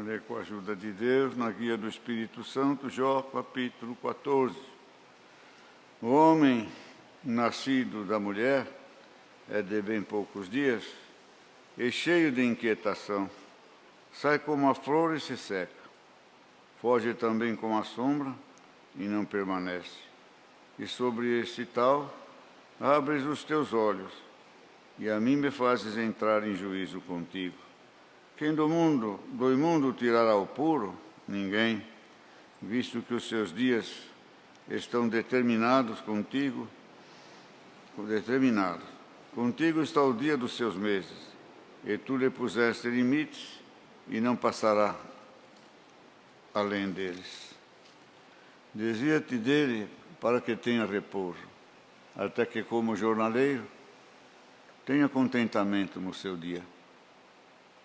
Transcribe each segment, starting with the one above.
ler com a ajuda de Deus, na guia do Espírito Santo, Jó, capítulo 14. O homem nascido da mulher é de bem poucos dias e cheio de inquietação. Sai como a flor e se seca. Foge também como a sombra e não permanece. E sobre esse tal, abres os teus olhos, e a mim me fazes entrar em juízo contigo. Quem do imundo tirará o puro? Ninguém, visto que os seus dias estão determinados contigo. Contigo está o dia dos seus meses, e tu lhe puseste limites, e não passará além deles. Desvia-te dele para que tenha repouso, até que, como jornaleiro, tenha contentamento no seu dia.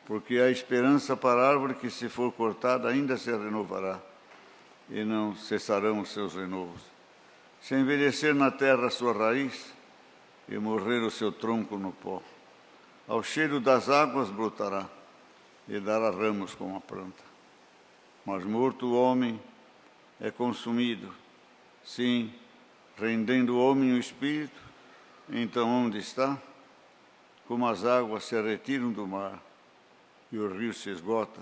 Porque há esperança para a árvore que, se for cortada, ainda se renovará, e não cessarão os seus renovos. Se envelhecer na terra a sua raiz, e morrer o seu tronco no pó, ao cheiro das águas brotará, e dará ramos como a planta. Mas morto o homem é consumido, sim, rendendo o homem o espírito, então onde está? Como as águas se retiram do mar, e o rio se esgota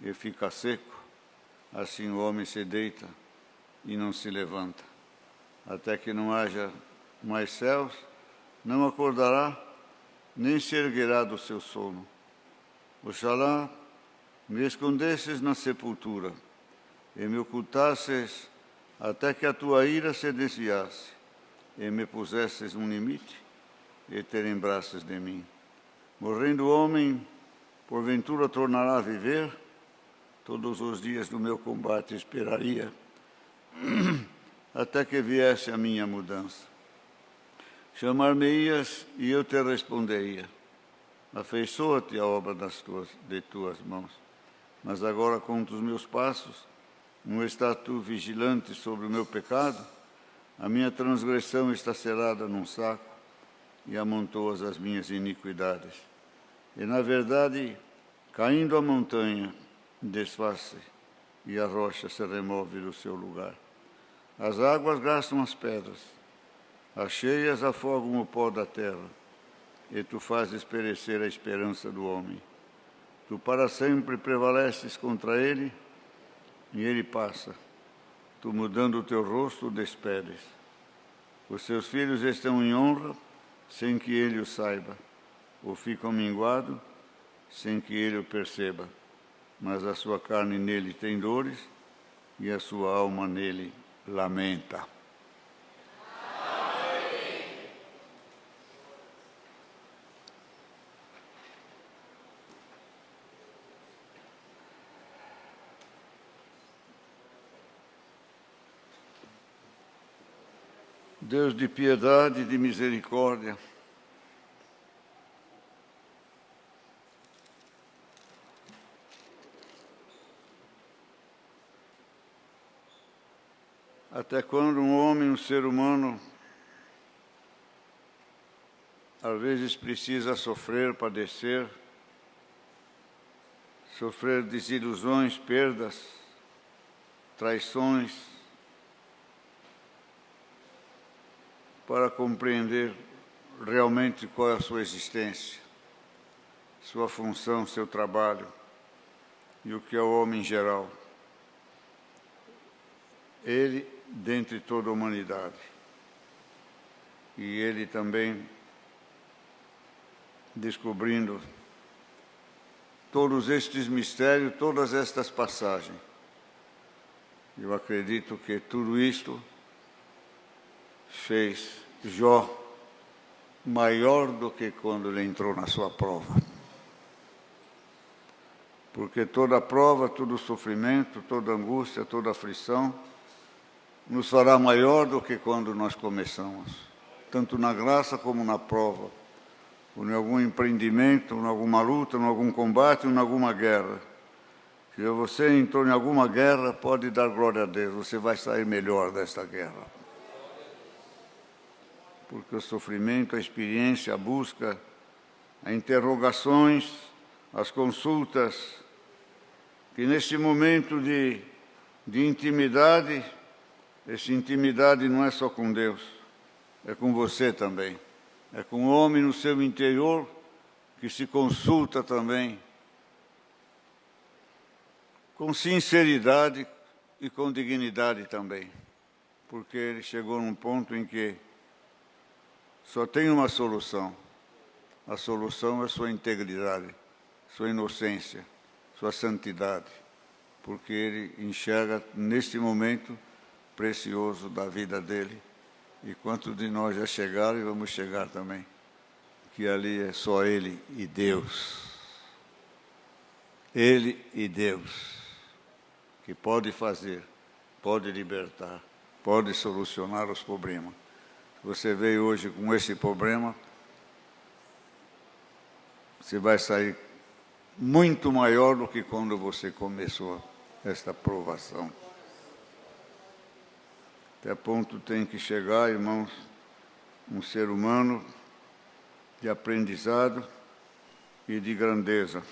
e fica seco, assim o homem se deita e não se levanta. Até que não haja mais céus, não acordará, nem se erguerá do seu sono. Oxalá me escondesses na sepultura, e me ocultasses até que a tua ira se desviasse, e me pusesses um limite, e te lembrasses de mim. Morrendo o homem, porventura tornará a viver? Todos os dias do meu combate esperaria, até que viesse a minha mudança. Chamar-me-ias e eu te responderia. Afeiçoa-te a obra de tuas mãos. Mas agora conta os meus passos, não estás tu vigilante sobre o meu pecado? A minha transgressão está selada num saco, e amontoas as minhas iniquidades. E, na verdade, caindo a montanha, desfaz-se, e a rocha se remove do seu lugar. As águas gastam as pedras, as cheias afogam o pó da terra, e tu fazes perecer a esperança do homem. Tu para sempre prevaleces contra ele, e ele passa. Tu, mudando o teu rosto, o despedes. Os seus filhos estão em honra, sem que ele o saiba, ou ficam minguados, sem que ele o perceba. Mas a sua carne nele tem dores, e a sua alma nele lamenta. Deus de piedade e de misericórdia, até quando um homem, um ser humano, às vezes precisa sofrer, padecer, sofrer desilusões, perdas, traições, para compreender realmente qual é a sua existência, sua função, seu trabalho e o que é o homem em geral. Ele, dentre toda a humanidade, e ele também descobrindo todos estes mistérios, todas estas passagens. Eu acredito que tudo isto fez Jó maior do que quando ele entrou na sua prova. Porque toda prova, todo sofrimento, toda angústia, toda aflição nos fará maior do que quando nós começamos, tanto na graça como na prova, ou em algum empreendimento, em alguma luta, em algum combate, ou em alguma guerra. Se você entrou em alguma guerra, pode dar glória a Deus, você vai sair melhor desta guerra. Porque o sofrimento, a experiência, a busca, as interrogações, as consultas que neste momento de intimidade, essa intimidade não é só com Deus, é com você também. É com o homem no seu interior que se consulta também, com sinceridade e com dignidade também. Porque ele chegou num ponto em que só tem uma solução. A solução é sua integridade, sua inocência, sua santidade. Porque ele enxerga neste momento precioso da vida dele. E quantos de nós já chegaram e vamos chegar também. Que ali é só ele e Deus. Ele e Deus. Que pode fazer, pode libertar, pode solucionar os problemas. Você veio hoje com esse problema, você vai sair muito maior do que quando você começou esta provação. Até ponto tem que chegar, irmãos, um ser humano de aprendizado e de grandeza.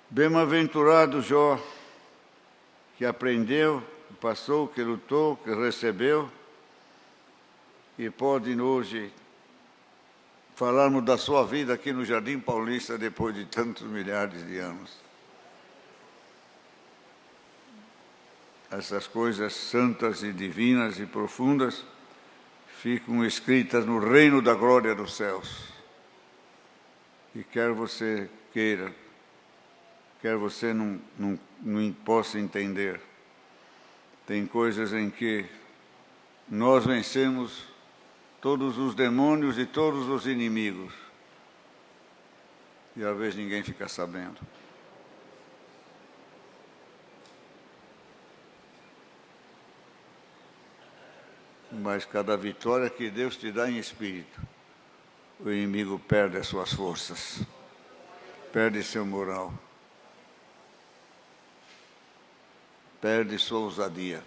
Bem-aventurado Jó, que aprendeu, que passou, que lutou, que recebeu, e pode hoje falarmos da sua vida aqui no Jardim Paulista depois de tantos milhares de anos. Essas coisas santas e divinas e profundas ficam escritas no reino da glória dos céus. E quer você queira, quer você não possa entender, tem coisas em que nós vencemos todos os demônios e todos os inimigos. E às vezes ninguém fica sabendo. Mas cada vitória que Deus te dá em espírito, o inimigo perde as suas forças, perde seu moral, perde sua ousadia.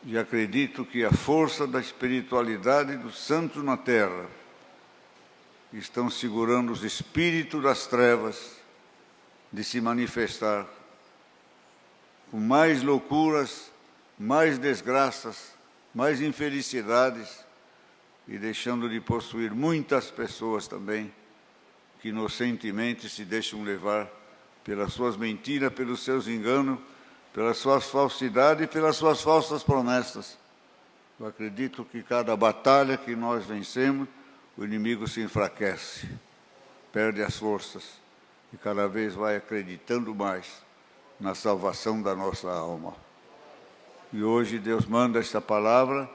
E acredito que a força da espiritualidade dos santos na terra estão segurando os espíritos das trevas de se manifestar com mais loucuras, mais desgraças, mais infelicidades e deixando de possuir muitas pessoas também que inocentemente se deixam levar pelas suas mentiras, pelos seus enganos, pelas suas falsidades e pelas suas falsas promessas. Eu acredito que cada batalha que nós vencemos, o inimigo se enfraquece, perde as forças e cada vez vai acreditando mais na salvação da nossa alma. E hoje Deus manda esta palavra,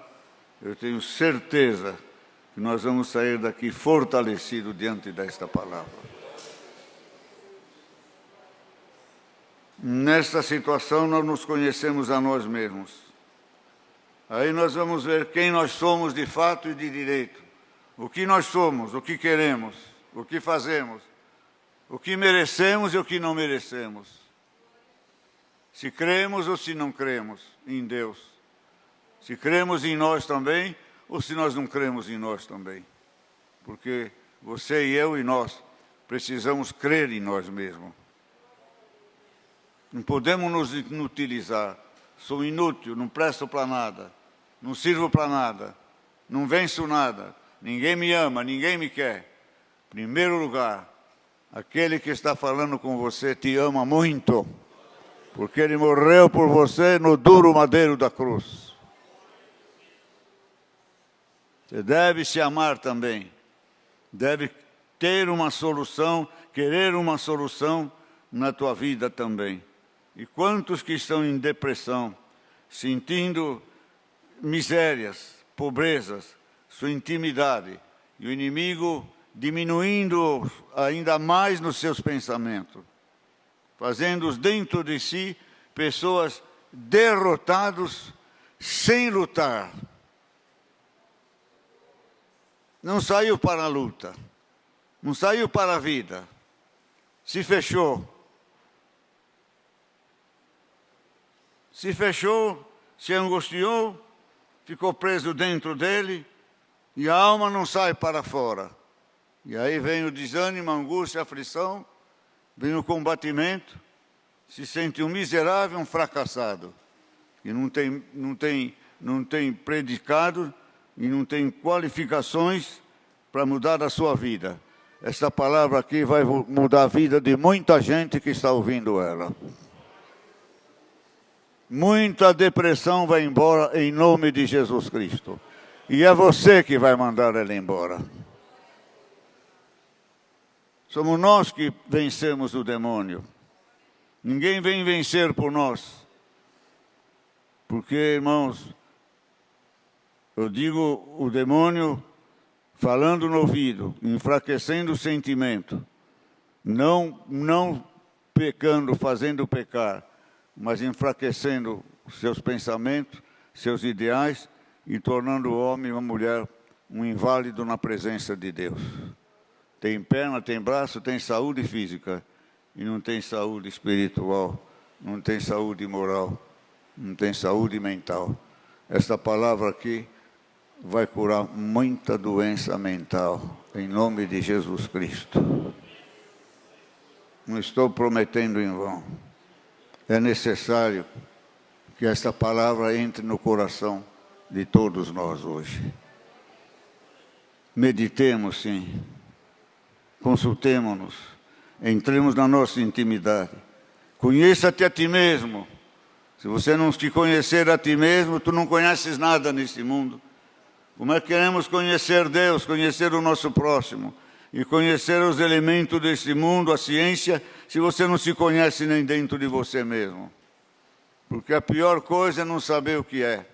eu tenho certeza que nós vamos sair daqui fortalecidos diante desta palavra. Nesta situação nós nos conhecemos a nós mesmos. Aí nós vamos ver quem nós somos de fato e de direito. O que nós somos, o que queremos, o que fazemos, o que merecemos e o que não merecemos. Se cremos ou se não cremos em Deus. Se cremos em nós também ou se nós não cremos em nós também. Porque você e eu e nós precisamos crer em nós mesmos. Não podemos nos inutilizar. Sou inútil, não presto para nada, não sirvo para nada, não venço nada, ninguém me ama, ninguém me quer. Em primeiro lugar, aquele que está falando com você te ama muito, porque ele morreu por você no duro madeiro da cruz. Você deve se amar também, deve ter uma solução, querer uma solução na tua vida também. E quantos que estão em depressão, sentindo misérias, pobrezas, sua intimidade, e o inimigo diminuindo ainda mais nos seus pensamentos, fazendo-os dentro de si pessoas derrotados sem lutar. Não saiu para a luta, não saiu para a vida, se fechou. Se fechou, se angustiou, ficou preso dentro dele e a alma não sai para fora. E aí vem o desânimo, a angústia, a aflição, vem o combatimento, se sente um miserável, um fracassado, que não tem predicado e não tem qualificações para mudar a sua vida. Esta palavra aqui vai mudar a vida de muita gente que está ouvindo ela. Muita depressão vai embora em nome de Jesus Cristo. E é você que vai mandar ela embora. Somos nós que vencemos o demônio. Ninguém vem vencer por nós. Porque, irmãos, eu digo o demônio falando no ouvido, enfraquecendo o sentimento, não pecando, fazendo pecar, mas enfraquecendo seus pensamentos, seus ideais e tornando o homem e a mulher um inválido na presença de Deus. Tem perna, tem braço, tem saúde física e não tem saúde espiritual, não tem saúde moral, não tem saúde mental. Esta palavra aqui vai curar muita doença mental, em nome de Jesus Cristo. Não estou prometendo em vão. É necessário que esta palavra entre no coração de todos nós hoje. Meditemos, sim. Consultemo-nos. Entremos na nossa intimidade. Conheça-te a ti mesmo. Se você não te conhecer a ti mesmo, tu não conheces nada neste mundo. Como é que queremos conhecer Deus, conhecer o nosso próximo e conhecer os elementos deste mundo, a ciência, se você não se conhece nem dentro de você mesmo? Porque a pior coisa é não saber o que é.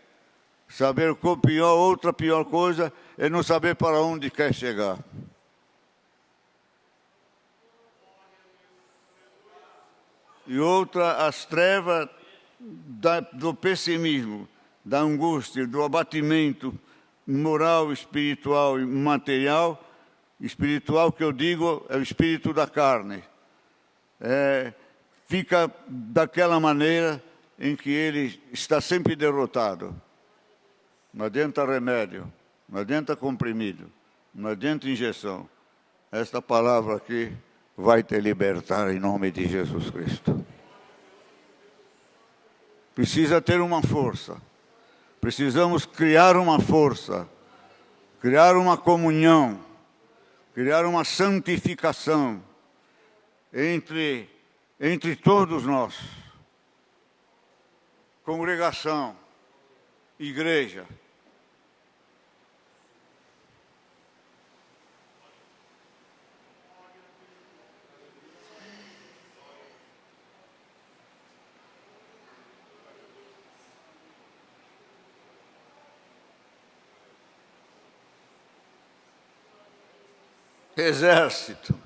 Outra pior coisa é não saber para onde quer chegar. E outra, as trevas do pessimismo, da angústia, do abatimento moral, espiritual e material. Espiritual, que eu digo, é o espírito da carne. Fica daquela maneira em que ele está sempre derrotado. Não adianta remédio, não adianta comprimido, não adianta injeção. Esta palavra aqui vai te libertar em nome de Jesus Cristo. Precisa ter uma força. Precisamos criar uma força, criar uma comunhão, criar uma santificação entre todos nós. Congregação, igreja. Exército.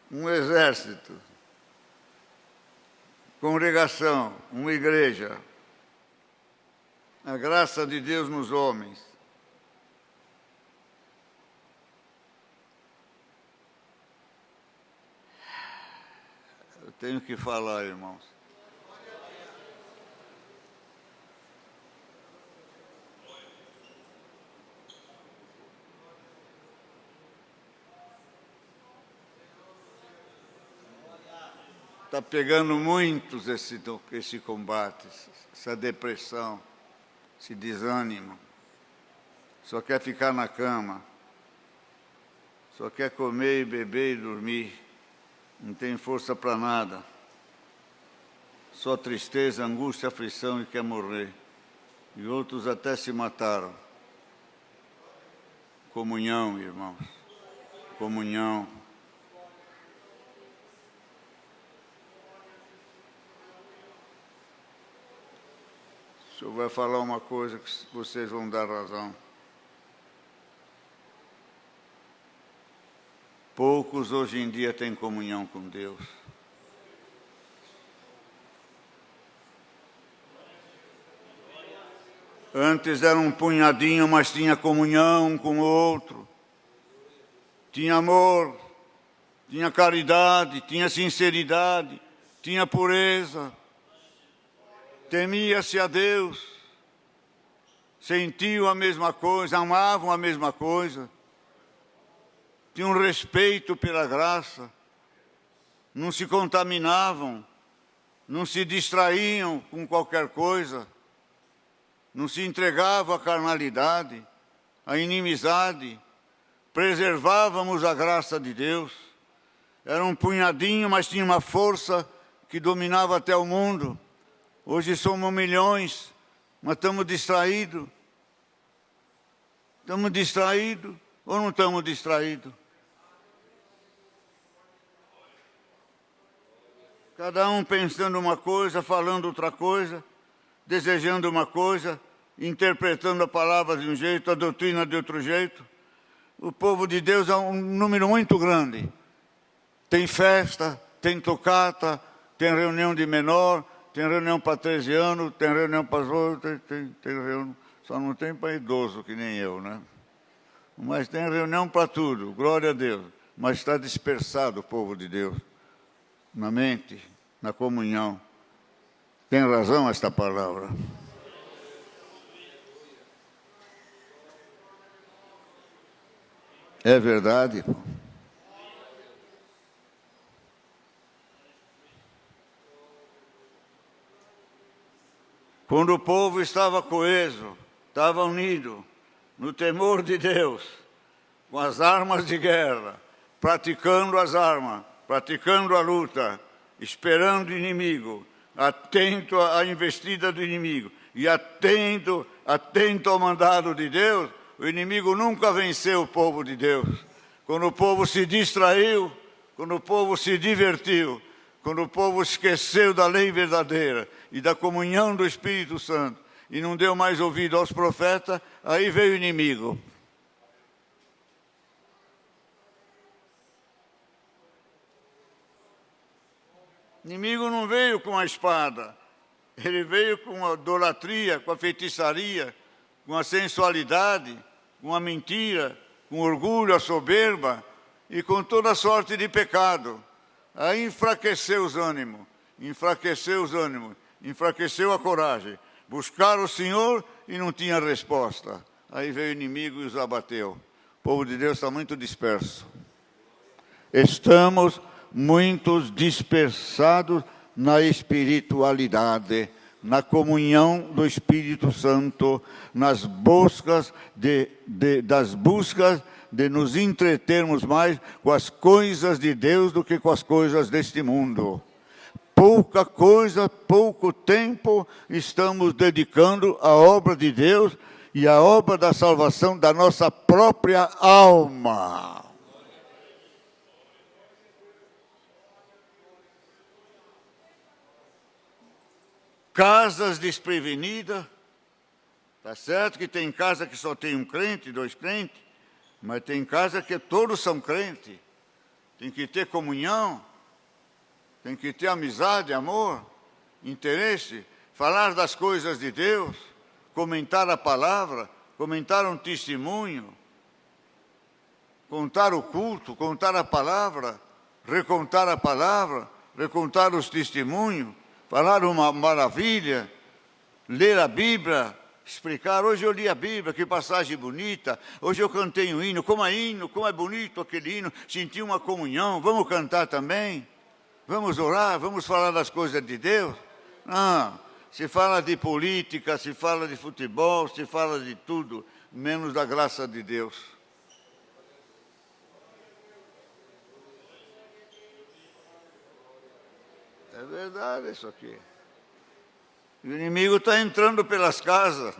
Um exército. Congregação, uma igreja. A graça de Deus nos homens. Eu tenho que falar, irmãos. Está pegando muitos esse combate, essa depressão, esse desânimo. Só quer ficar na cama. Só quer comer, beber e dormir. Não tem força para nada. Só tristeza, angústia, aflição e quer morrer. E outros até se mataram. Comunhão, irmãos. Comunhão. O senhor vai falar uma coisa que vocês vão dar razão. Poucos hoje em dia têm comunhão com Deus. Antes era um punhadinho, mas tinha comunhão um com o outro. Tinha amor, tinha caridade, tinha sinceridade, tinha pureza. Temia-se a Deus, sentiam a mesma coisa, amavam a mesma coisa. tinham respeito pela graça, não se contaminavam, não se distraíam com qualquer coisa, não se entregavam à carnalidade, à inimizade, preservávamos a graça de Deus. Era um punhadinho, mas tinha uma força que dominava até o mundo. Hoje somos milhões, mas estamos distraídos. Estamos distraídos ou não estamos distraídos? Cada um pensando uma coisa, falando outra coisa, desejando uma coisa, interpretando a palavra de um jeito, a doutrina de outro jeito. O povo de Deus é um número muito grande. Tem festa, tem tocata, tem reunião de menor, tem reunião para 13 anos, tem reunião para os outros, tem reunião, só não tem para idoso, que nem eu, né? Mas tem reunião para tudo, glória a Deus. Mas está dispersado o povo de Deus, na mente, na comunhão. Tem razão esta palavra. É verdade. Quando o povo estava coeso, estava unido, no temor de Deus, com as armas de guerra, praticando as armas, praticando a luta, esperando o inimigo, atento à investida do inimigo e atento ao mandado de Deus, o inimigo nunca venceu o povo de Deus. Quando o povo se distraiu, quando o povo se divertiu, quando o povo esqueceu da lei verdadeira e da comunhão do Espírito Santo e não deu mais ouvido aos profetas, aí veio o inimigo. O inimigo não veio com a espada, ele veio com a idolatria, com a feitiçaria, com a sensualidade, com a mentira, com o orgulho, a soberba e com toda sorte de pecado. Aí enfraqueceu os ânimos, enfraqueceu a coragem. Buscaram o Senhor e não tinha resposta. Aí veio o inimigo e os abateu. O povo de Deus está muito disperso. Estamos muito dispersados na espiritualidade, na comunhão do Espírito Santo, nas buscas das buscas de nos entretermos mais com as coisas de Deus do que com as coisas deste mundo. Pouca coisa, pouco tempo estamos dedicando à obra de Deus e à obra da salvação da nossa própria alma. Casas desprevenidas, tá certo que tem casa que só tem um crente, 2 crentes, mas tem casa que todos são crentes. Tem que ter comunhão, tem que ter amizade, amor, interesse, falar das coisas de Deus, comentar a palavra, comentar um testemunho, contar o culto, contar a palavra, recontar a palavra, recontar os testemunhos, falar uma maravilha, ler a Bíblia, explicar. Hoje eu li a Bíblia, que passagem bonita. Hoje eu cantei um hino, como é bonito aquele hino. Senti uma comunhão, vamos cantar também? Vamos orar, vamos falar das coisas de Deus? Não, se fala de política, se fala de futebol, se fala de tudo, menos da graça de Deus. É verdade isso aqui. O inimigo está entrando pelas casas.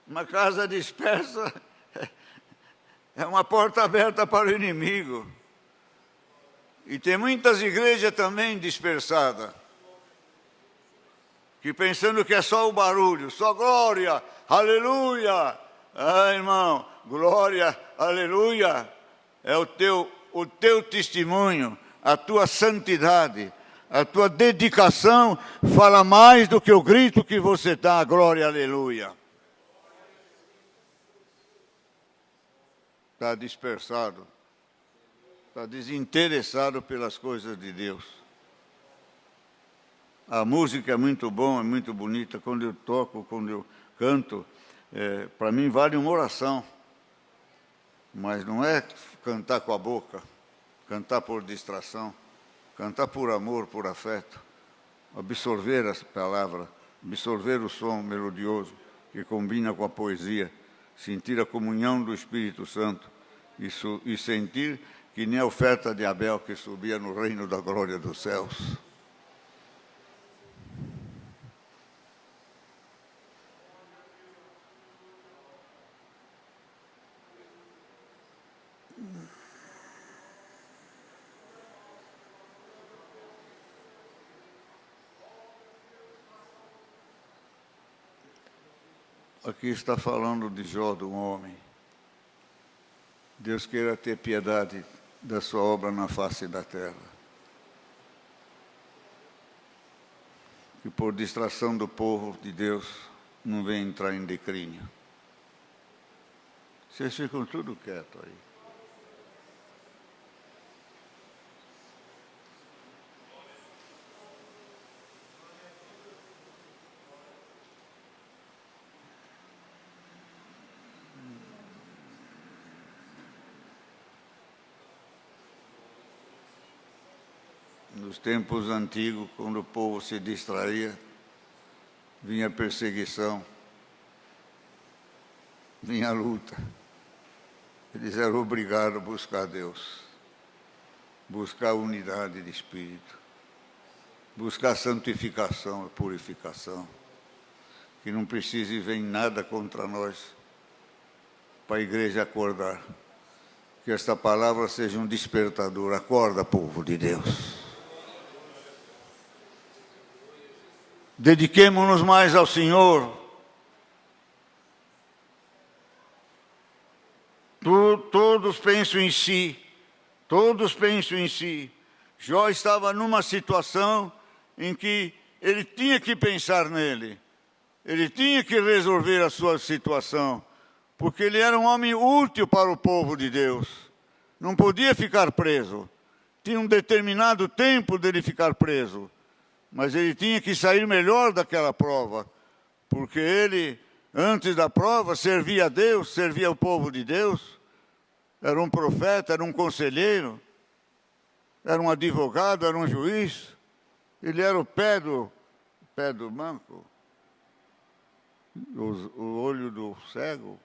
Uma casa dispersa é uma porta aberta para o inimigo. E tem muitas igrejas também dispersadas, que pensando que é só o barulho, só glória, aleluia. Ah, irmão, glória, aleluia, é o teu testemunho, a tua santidade, a tua dedicação fala mais do que o grito que você dá, glória, aleluia. Está dispersado, está desinteressado pelas coisas de Deus. A música é muito bom, é muito bonita. Quando eu toco, quando eu canto, para mim vale uma oração. Mas não é cantar com a boca, cantar por distração, cantar por amor, por afeto, absorver a palavra, absorver o som melodioso que combina com a poesia, sentir a comunhão do Espírito Santo e sentir que nem a oferta de Abel que subia no reino da glória dos céus. Aqui está falando de Jó, de um homem. Deus queira ter piedade da sua obra na face da terra. Que por distração do povo de Deus não venha entrar em declínio. Vocês ficam tudo quietos aí. Nos tempos antigos, quando o povo se distraía, vinha perseguição, vinha luta. Eles eram obrigados a buscar Deus, buscar a unidade de espírito, buscar a santificação, a purificação, que não precise vir nada contra nós, para a igreja acordar. Que esta palavra seja um despertador. Acorda, povo de Deus. Dediquemo-nos mais ao Senhor. Todos pensam em si. Todos pensam em si. Jó estava numa situação em que ele tinha que pensar nele. Ele tinha que resolver a sua situação. Porque ele era um homem útil para o povo de Deus. Não podia ficar preso. Tinha um determinado tempo dele ficar preso. Mas ele tinha que sair melhor daquela prova, porque ele, antes da prova, servia a Deus, servia ao povo de Deus, era um profeta, era um conselheiro, era um advogado, era um juiz, ele era o pé do manco, o olho do cego,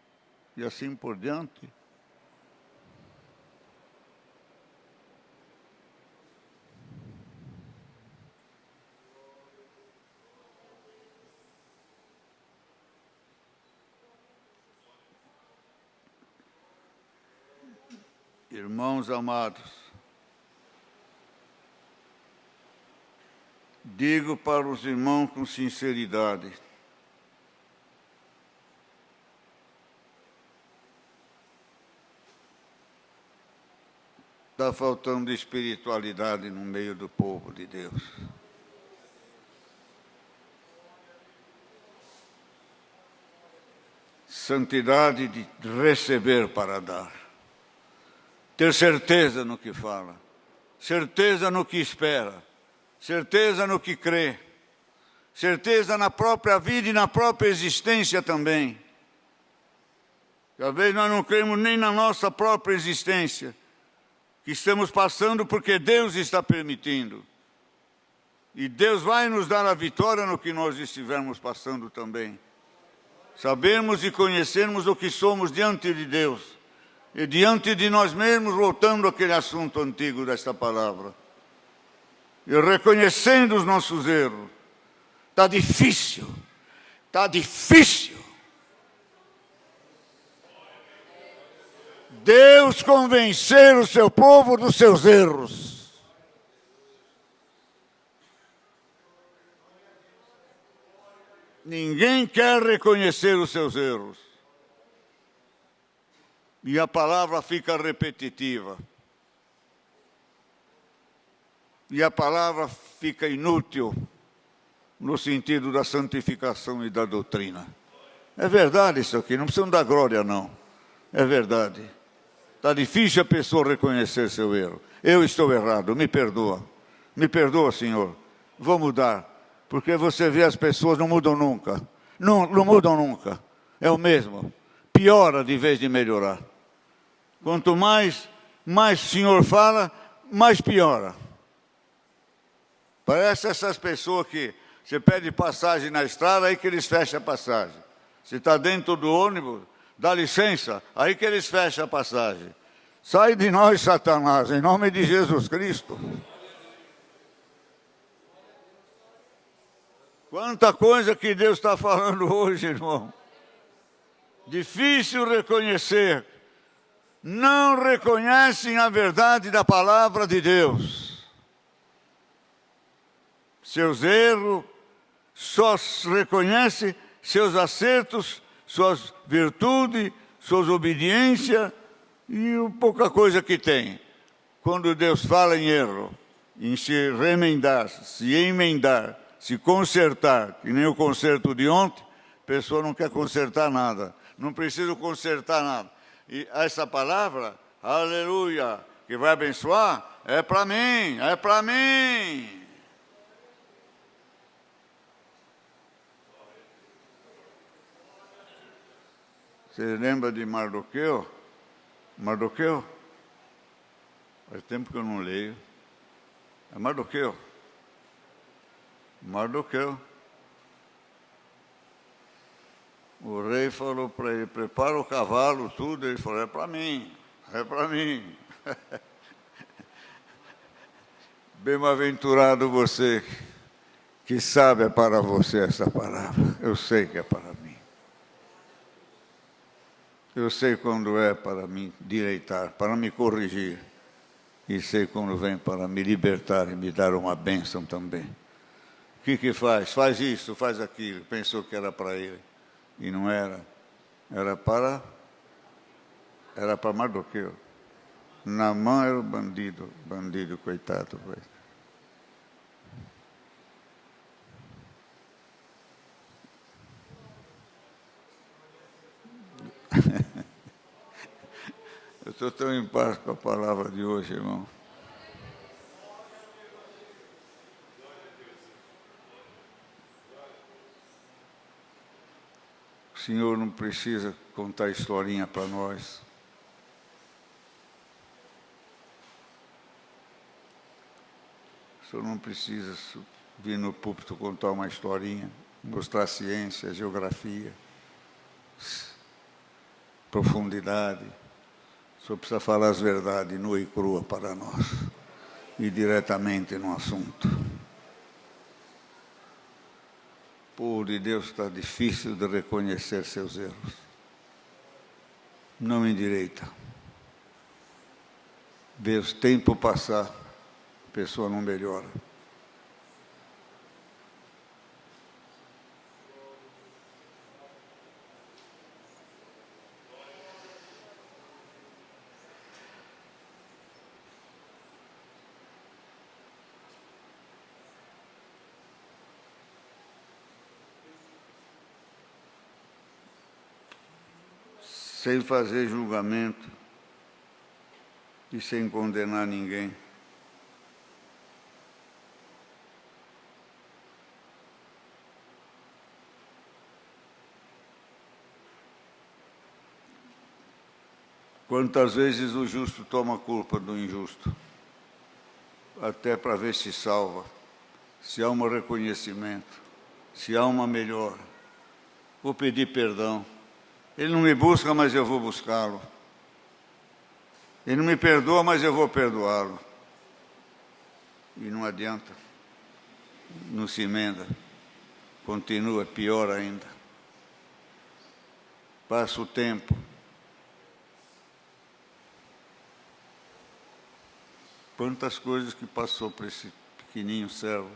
e assim por diante. Irmãos amados, digo para os irmãos com sinceridade, está faltando espiritualidade no meio do povo de Deus. Santidade de receber para dar. Ter certeza no que fala, certeza no que espera, certeza no que crê, certeza na própria vida e na própria existência também. Talvez nós não cremos nem na nossa própria existência, que estamos passando porque Deus está permitindo. E Deus vai nos dar a vitória no que nós estivermos passando também. Sabermos e conhecermos o que somos diante de Deus. E diante de nós mesmos, voltando àquele assunto antigo desta palavra. E reconhecendo os nossos erros. Está difícil. Está difícil. Deus convencer o seu povo dos seus erros. Ninguém quer reconhecer os seus erros. E a palavra fica repetitiva. E a palavra fica inútil no sentido da santificação e da doutrina. É verdade isso aqui, não precisam dar glória não. É verdade. Está difícil a pessoa reconhecer seu erro. Eu estou errado, me perdoa. Me perdoa, Senhor. Vou mudar. Porque você vê as pessoas não mudam nunca. Não mudam nunca. É o mesmo. Piora de vez de melhorar. Quanto mais o Senhor fala, mais piora. Parece essas pessoas que você pede passagem na estrada, aí que eles fecham a passagem. Se está dentro do ônibus, dá licença, aí que eles fecham a passagem. Sai de nós, Satanás, em nome de Jesus Cristo. Quanta coisa que Deus está falando hoje, irmão. Difícil reconhecer. Não reconhecem a verdade da palavra de Deus. Seus erros, só reconhece seus acertos, suas virtudes, suas obediências e pouca coisa que tem. Quando Deus fala em erro, em se remendar, se emendar, se consertar, que nem o conserto de ontem, a pessoa não quer consertar nada, não precisa consertar nada. E essa palavra, aleluia, que vai abençoar, é para mim, é para mim. Você lembra de Mardoqueu? Mardoqueu? Faz tempo que eu não leio. É Mardoqueu. Mardoqueu. O rei falou para ele, prepara o cavalo, tudo. Ele falou, é para mim, é para mim. Bem-aventurado você que sabe é para você essa palavra. Eu sei que é para mim. Eu sei quando é para me direitar, para me corrigir. E sei quando vem para me libertar e me dar uma bênção também. O que faz? Faz isso, faz aquilo. Pensou que era para ele. E não era. Era para Mardoqueu. Naamã era o bandido, coitado. Eu estou tão em paz com a palavra de hoje, irmão. O Senhor não precisa contar historinha para nós. O Senhor não precisa vir no púlpito contar uma historinha, mostrar ciência, geografia, profundidade. O Senhor precisa falar as verdades nua e crua para nós e diretamente no assunto. O povo de Deus está difícil de reconhecer seus erros. Não endireita. Vê o tempo passar, a pessoa não melhora. Sem fazer julgamento e sem condenar ninguém. Quantas vezes o justo toma a culpa do injusto, até para ver se salva, se há um reconhecimento, se há uma melhora. Vou pedir perdão. Ele não me busca, mas eu vou buscá-lo. Ele não me perdoa, mas eu vou perdoá-lo. E não adianta. Não se emenda. Continua pior ainda. Passa o tempo. Quantas coisas que passou para esse pequenininho servo.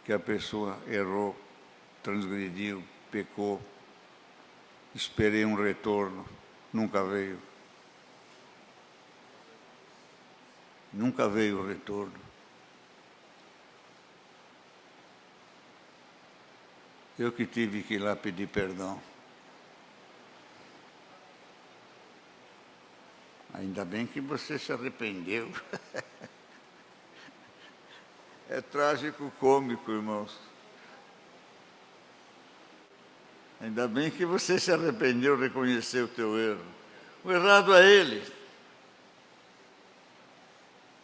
Que a pessoa errou, transgrediu, pecou, esperei um retorno, nunca veio. Nunca veio o retorno. Eu que tive que ir lá pedir perdão. Ainda bem que você se arrependeu. É trágico, cômico, irmãos. Ainda bem que você se arrependeu, reconheceu o teu erro. O errado é ele.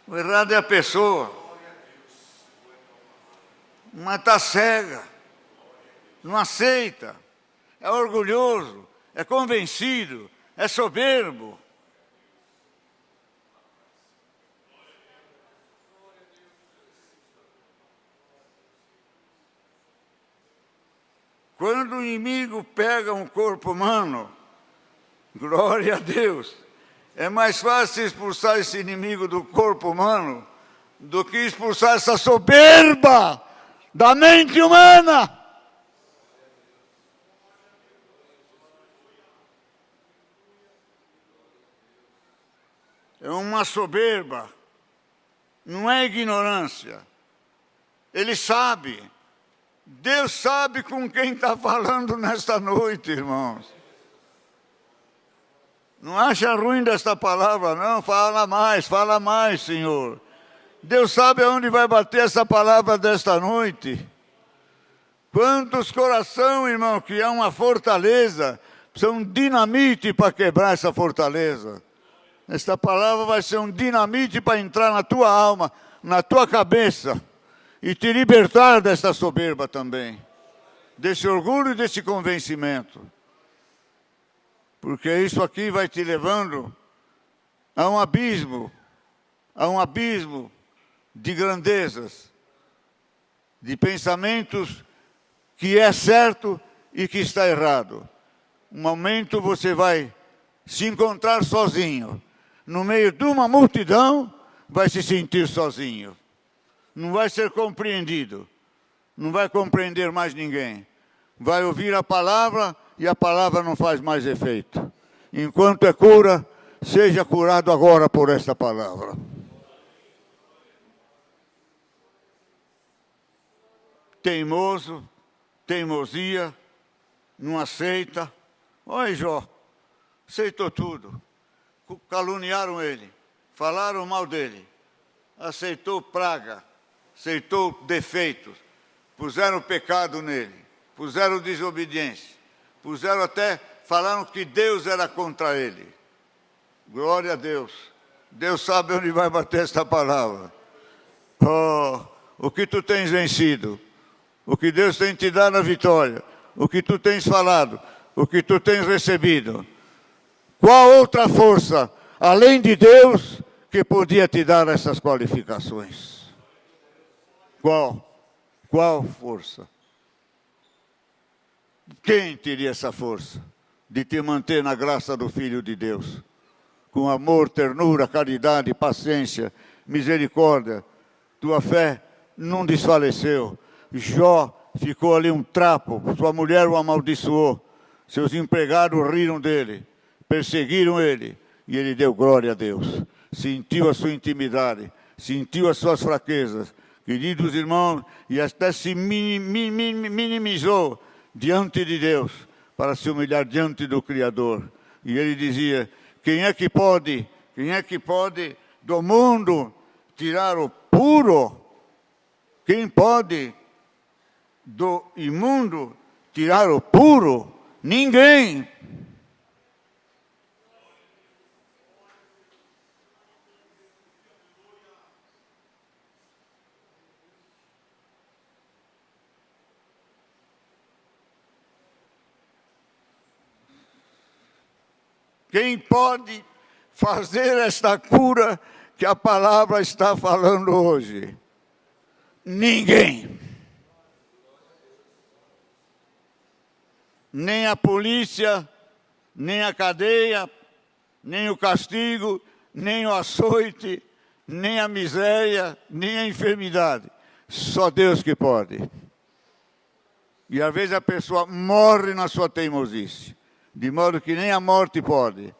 O errado é a pessoa. Mas está cega. Não aceita. É orgulhoso. É convencido. É soberbo. Quando o inimigo pega um corpo humano, glória a Deus, é mais fácil expulsar esse inimigo do corpo humano do que expulsar essa soberba da mente humana. É uma soberba, não é ignorância. Ele sabe. Deus sabe com quem está falando nesta noite, irmãos. Não acha ruim desta palavra, não. Fala mais, Senhor. Deus sabe aonde vai bater essa palavra desta noite. Quantos corações, irmão, que é uma fortaleza, são dinamite para quebrar essa fortaleza. Esta palavra vai ser um dinamite para entrar na tua alma, na tua cabeça, e te libertar desta soberba também, desse orgulho e desse convencimento. Porque isso aqui vai te levando a um abismo de grandezas, de pensamentos que é certo e que está errado. Um momento você vai se encontrar sozinho, no meio de uma multidão, vai se sentir sozinho. Não vai ser compreendido, não vai compreender mais ninguém. Vai ouvir a palavra e a palavra não faz mais efeito. Enquanto é cura, seja curado agora por esta palavra. Teimoso, teimosia, não aceita. Olha Jó, aceitou tudo. Caluniaram ele, falaram mal dele, aceitou praga, aceitou defeitos, puseram pecado nele, puseram desobediência, puseram até, falaram que Deus era contra ele. Glória a Deus. Deus sabe onde vai bater esta palavra. Oh, o que tu tens vencido, o que Deus tem te dado a vitória, o que tu tens falado, o que tu tens recebido. Qual outra força, além de Deus, que podia te dar essas qualificações? Qual força? Quem teria essa força de te manter na graça do Filho de Deus? Com amor, ternura, caridade, paciência, misericórdia. Tua fé não desfaleceu. Jó ficou ali um trapo, sua mulher o amaldiçoou. Seus empregados riram dele, perseguiram ele, e ele deu glória a Deus. Sentiu a sua intimidade, sentiu as suas fraquezas. Queridos irmãos, e até se minimizou diante de Deus, para se humilhar diante do Criador. E ele dizia, quem é que pode do mundo tirar o puro? Quem pode do imundo tirar o puro? Ninguém. Quem pode fazer esta cura que a palavra está falando hoje? Ninguém. Nem a polícia, nem a cadeia, nem o castigo, nem o açoite, nem a miséria, nem a enfermidade. Só Deus que pode. E às vezes a pessoa morre na sua teimosice, de modo que nem a morte pode.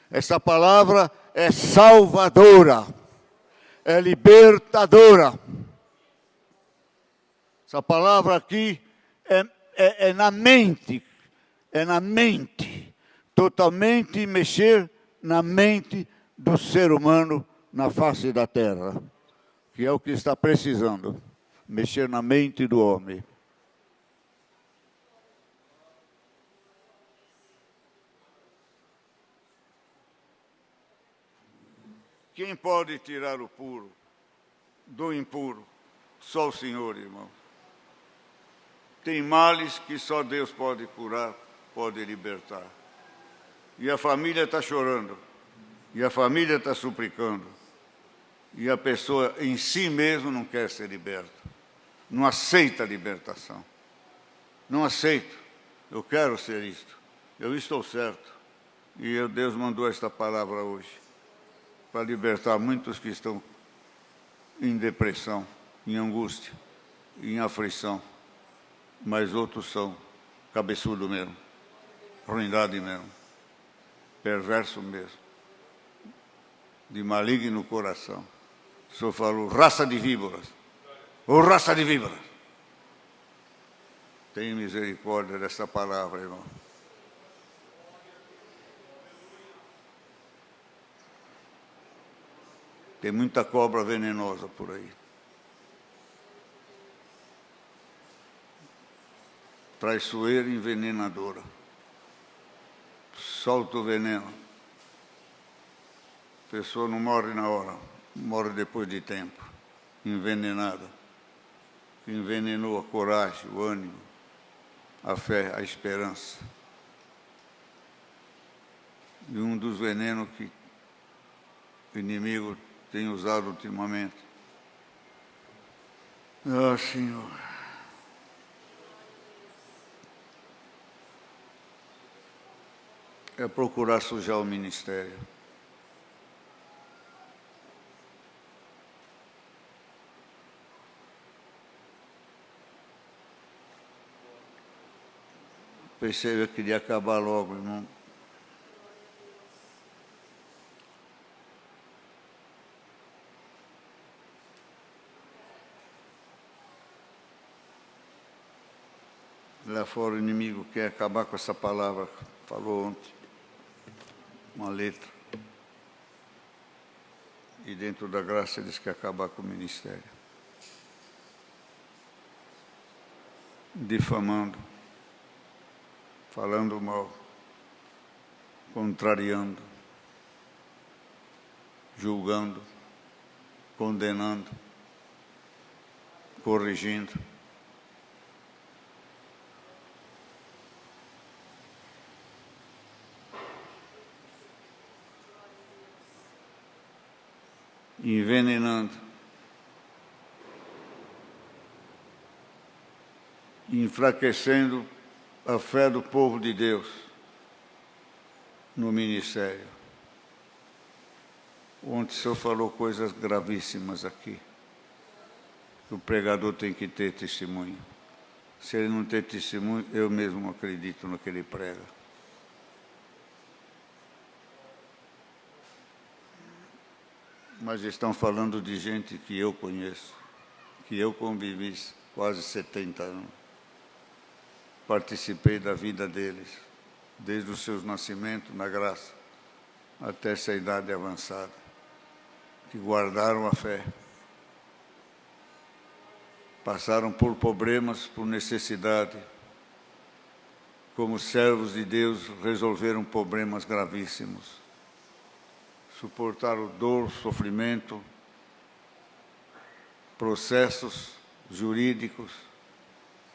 Essa palavra é salvadora, é libertadora. Essa palavra aqui é na mente, totalmente mexer na mente do ser humano na face da terra, que é o que está precisando, mexer na mente do homem. quem pode tirar o puro do impuro? Só o Senhor, irmão. Tem males que só Deus pode curar, pode libertar. E a família está chorando, e a família está suplicando, e a pessoa em si mesmo não quer ser liberta, não aceita a libertação. Não aceito, eu quero ser isto, eu estou certo. E Deus mandou esta palavra hoje, para libertar muitos que estão em depressão, em angústia, em aflição, mas outros são cabeçudo mesmo, ruindade mesmo, perverso mesmo, de maligno coração. O Senhor falou, raça de víboras, ou raça de víboras. Tenha misericórdia dessa palavra, irmão. Tem muita cobra venenosa por aí. Traiçoeira e envenenadora. Solta o veneno. A pessoa não morre na hora, morre depois de tempo. Envenenada. Envenenou a coragem, o ânimo, a fé, a esperança. E um dos venenos que o inimigo tem usado ultimamente. Ah, Senhor. É procurar sujar o ministério. Pensei que eu queria acabar logo, irmão. Lá fora o inimigo quer acabar com essa palavra, falou ontem, uma letra. E dentro da graça eles querem acabar com o ministério. Difamando, falando mal, contrariando, julgando, condenando, corrigindo. Envenenando, enfraquecendo a fé do povo de Deus no ministério. Ontem o senhor falou coisas gravíssimas aqui, que o pregador tem que ter testemunho. Se ele não tem testemunho, eu mesmo não acredito no que ele prega. Mas estão falando de gente que eu conheço, que eu convivi quase 70 anos. Participei da vida deles, desde os seus nascimentos na graça, até essa idade avançada, que guardaram a fé. Passaram por problemas, por necessidade. Como servos de Deus, resolveram problemas gravíssimos. Suportaram dor, sofrimento, processos jurídicos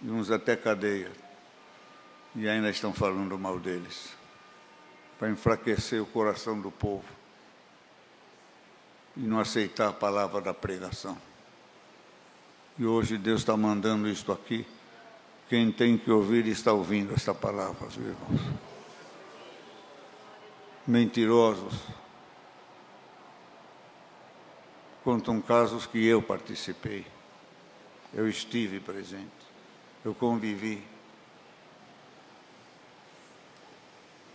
e uns até cadeia. E ainda estão falando mal deles, para enfraquecer o coração do povo e não aceitar a palavra da pregação. E hoje Deus está mandando isto aqui. Quem tem que ouvir está ouvindo esta palavra, meus irmãos. Mentirosos. Contam casos que eu participei, eu estive presente, eu convivi.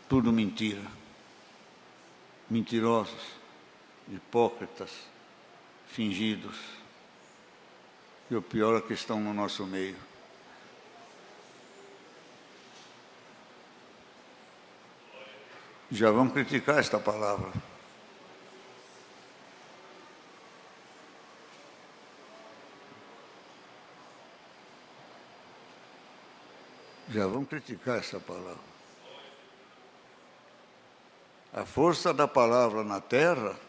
Tudo mentira, mentirosos, hipócritas, fingidos. E o pior é que estão no nosso meio. Já vão criticar esta palavra. Já vão criticar essa palavra. A força da palavra na terra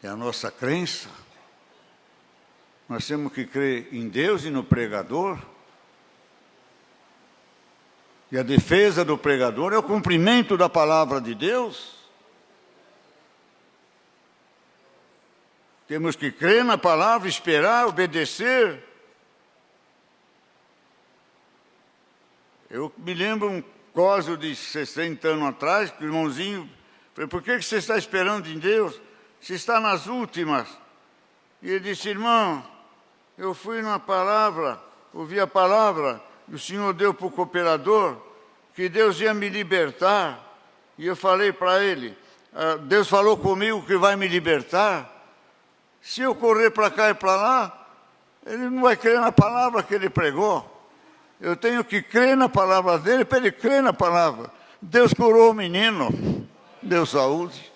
é a nossa crença. Nós temos que crer em Deus e no pregador. E a defesa do pregador é o cumprimento da palavra de Deus. Temos que crer na palavra, esperar, obedecer. Eu me lembro um caso de 60 anos atrás, que o irmãozinho falei, por que você está esperando em Deus? Você está nas últimas. E ele disse, irmão, eu fui na palavra, ouvi a palavra, e o Senhor deu para o cooperador, que Deus ia me libertar. E eu falei para ele, Deus falou comigo que vai me libertar. Se eu correr para cá e para lá, ele não vai crer na palavra que ele pregou. Eu tenho que crer na palavra dele para ele crer na palavra. Deus curou o menino, deu saúde.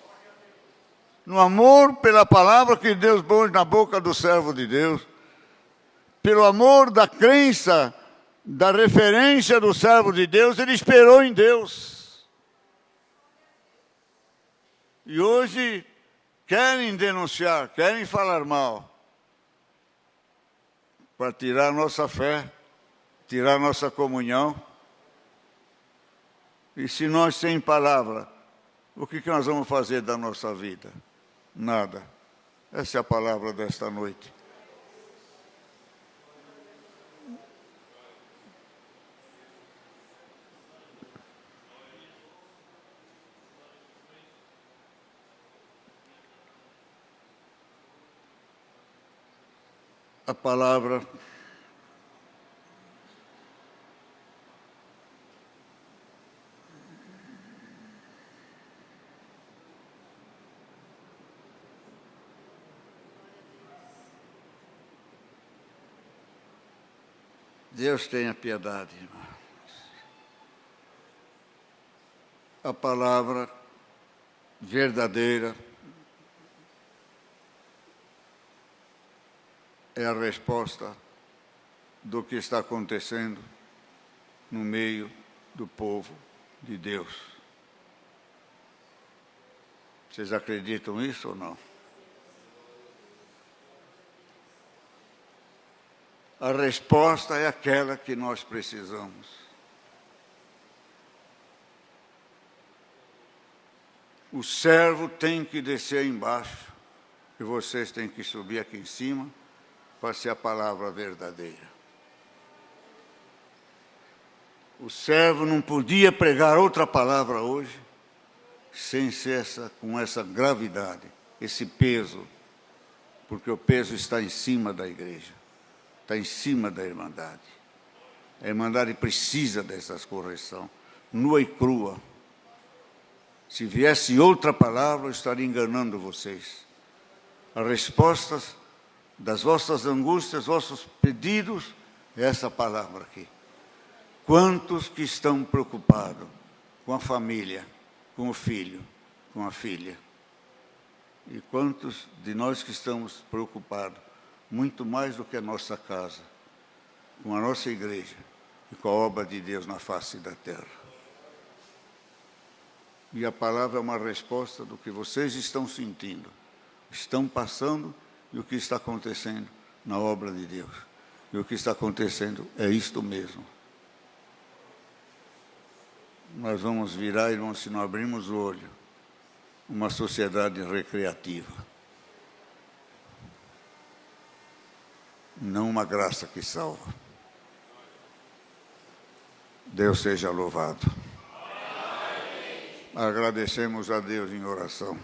No amor pela palavra que Deus pôs na boca do servo de Deus. Pelo amor da crença, da referência do servo de Deus, ele esperou em Deus. E hoje querem denunciar, querem falar mal, para tirar nossa fé, tirar nossa comunhão. E se nós sem palavra, o que nós vamos fazer da nossa vida? Nada. Essa é a palavra desta noite. A palavra Deus tenha piedade, irmãos. A palavra verdadeira é a resposta do que está acontecendo no meio do povo de Deus. Vocês acreditam nisso ou não? A resposta é aquela que nós precisamos. O servo tem que descer embaixo e vocês têm que subir aqui em cima para ser a palavra verdadeira. O servo não podia pregar outra palavra hoje sem ser com essa gravidade, esse peso, porque o peso está em cima da igreja. Está em cima da Irmandade. A Irmandade precisa dessas correções, nua e crua. Se viesse outra palavra, eu estaria enganando vocês. As respostas das vossas angústias, vossos pedidos, é essa palavra aqui. Quantos que estão preocupados com a família, com o filho, com a filha? E quantos de nós que estamos preocupados muito mais do que a nossa casa, com a nossa igreja e com a obra de Deus na face da terra. E a palavra é uma resposta do que vocês estão sentindo, estão passando e o que está acontecendo na obra de Deus. E o que está acontecendo é isto mesmo. Nós vamos virar, irmãos, se não abrirmos o olho, uma sociedade recreativa. Não uma graça que salva. Deus seja louvado. Agradecemos a Deus em oração.